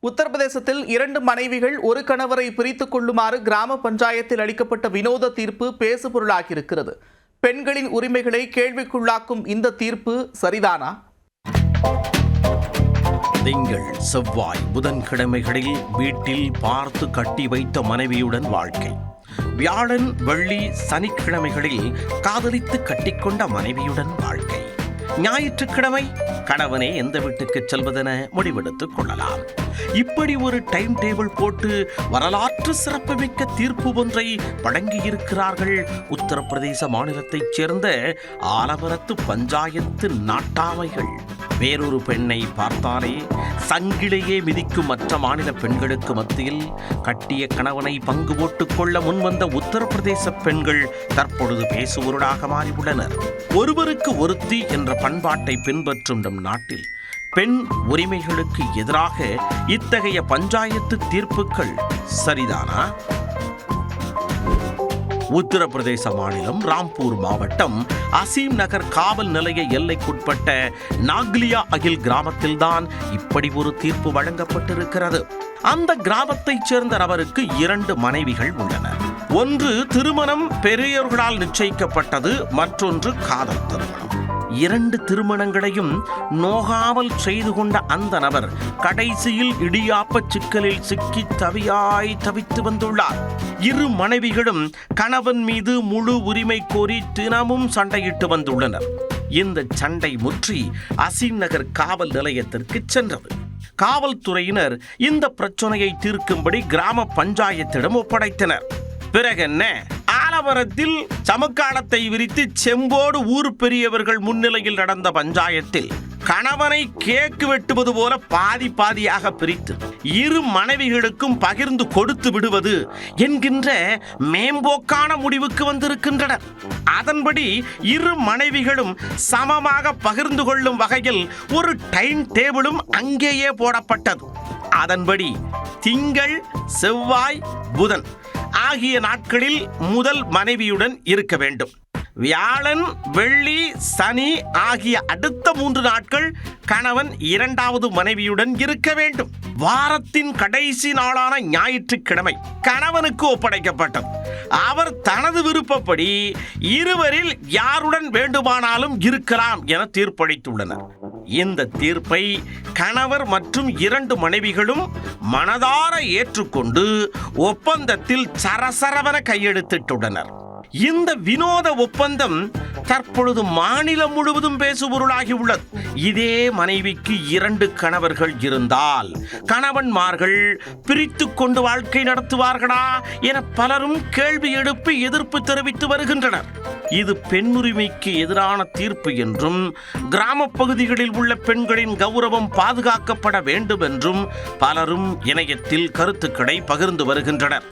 உத்தரப்பிரதேசத்தில் 2 மனைவிகள் ஒரு கணவரை பிரித்துக் கொள்ளுமாறு கிராம பஞ்சாயத்தில் அளிக்கப்பட்ட வினோத தீர்ப்பு பேசுபொருளாகியிருக்கிறது. பெண்களின் உரிமைகளை கேள்விக்குள்ளாக்கும் இந்த தீர்ப்பு சரிதானா? திங்கள், செவ்வாய், புதன்கிழமைகளில் வீட்டில் பார்த்து கட்டி வைத்த மனைவியுடன் வாழ்க்கை. வியாழன், வெள்ளி, சனிக்கிழமைகளில் காதலித்து கட்டிக்கொண்ட மனைவியுடன் வாழ்க்கை. ஞாயிற்றுக்கிழமை கணவனே எந்த வீட்டுக்கு செல்வதென முடிவெடுத்துக் கொள்ளலாம். இப்படி ஒரு டைம் டேபிள் போட்டு வரலாற்று சிறப்புமிக்க தீர்ப்பு ஒன்றை வழங்கியிருக்கிறார்கள் உத்தரப்பிரதேச மாநிலத்தைச் சேர்ந்த ஆலமரத்து பஞ்சாயத்து நாட்டாமைகள். வேறொரு பெண்ணை பார்த்தாலே சங்கிலேயே மிதிக்கும் மற்ற மாநில பெண்களுக்கு மத்தியில் கட்டிய கணவனை பங்கு போட்டுக் கொள்ள முன்வந்த உத்தரப்பிரதேச பெண்கள் தற்பொழுது பேசுவோராக மாறியுள்ளனர். ஒருவருக்கு ஒருத்தி என்ற பண்பாட்டை பின்பற்றும் நம் நாட்டில் பெண் உரிமைகளுக்கு எதிராக இத்தகைய பஞ்சாயத்து தீர்ப்புகள் சரிதானா? உத்தரப்பிரதேச மாநிலம் ராம்பூர் மாவட்டம் அசீம் நகர் காவல் நிலைய எல்லைக்குட்பட்ட நாக்லியா அகில் கிராமத்தில்தான் இப்படி ஒரு தீர்ப்பு வழங்கப்பட்டிருக்கிறது. அந்த கிராமத்தைச் சேர்ந்த நபருக்கு 2 மனைவிகள் உள்ளனர். ஒன்று திருமணம் பெரியோர்களால் நிச்சயிக்கப்பட்டது, மற்றொன்று காதல் திருமணம். 2 திருமணங்களையும் நோகாமல் செய்து கொண்ட அந்த நபர் கடைசியில் இடியாப்ப சிக்கலில் சிக்கி தவித்து வந்துள்ளார். 2 மனைவிகளும் கணவன் மீது முழு உரிமை கோரி தினமும் சண்டையிட்டு வந்துள்ளனர். இந்த சண்டை முற்றி அசீம் நகர் காவல் நிலையத்திற்கு சென்றது. காவல்துறையினர் இந்த பிரச்சனையை தீர்க்கும்படி கிராம பஞ்சாயத்திடம் ஒப்படைத்தனர். பிறகென்ன, ஆலமரத்தில் சமக்காலத்தை விரித்து செம்போடு ஊர் பெரியவர்கள் முன்னிலையில் நடந்த பஞ்சாயத்தில் கணவனை கேக்கு வெட்டுவது போல பாதியாக பிரித்து 2 மனைவிகளுக்கும் பகிர்ந்து கொடுத்து விடுவது என்கின்ற மேம்போக்கான முடிவுக்கு வந்திருக்கின்றனர். அதன்படி 2 மனைவிகளும் சமமாக பகிர்ந்து கொள்ளும் வகையில் ஒரு டைம் டேபிளும் அங்கேயே போடப்பட்டது. அதன்படி திங்கள், செவ்வாய், புதன் ஆகிய நாட்களில் முதல் மனைவியுடன் இருக்க வேண்டும். வியாழன், வெள்ளி, சனி ஆகிய அடுத்த 3 நாட்கள் கணவன் 2வது மனைவியுடன் இருக்க வேண்டும். வாரத்தின் கடைசி நாளான ஞாயிற்றுக்கிழமை கணவனுக்கு ஒப்படைக்கப்பட்டது. அவர் தனது விருப்பப்படி இருவரில் யாருடன் வேண்டுமானாலும் இருக்கலாம் என தீர்ப்பளித்துள்ளனர். இந்த தீர்ப்பை கணவர் மற்றும் 2 மனைவிகளும் மனதார ஏற்றுக்கொண்டு ஒப்பந்தத்தில் சரசரவென கையெழுத்திட்டுள்ளனர். இந்த வினோத ஒப்பந்தம் தற்பொழுது மாநிலம் முழுவதும் பேசுபொருளாகி உள்ளது. இதே மனைவிக்கு 2 கணவர்கள் இருந்தால் கணவன்மார்கள் பிரித்து கொண்டு வாழ்க்கை நடத்துவார்களா என பலரும் கேள்வி எழுப்பி எதிர்ப்பு தெரிவித்து வருகின்றனர். இது பெண்ணுரிமைக்கு எதிரான தீர்ப்பு என்றும் கிராம பகுதிகளில் உள்ள பெண்களின் கௌரவம் பாதுகாக்கப்பட வேண்டும் என்றும் பலரும் இணையத்தில் கருத்துக்களை பகிர்ந்து வருகின்றனர்.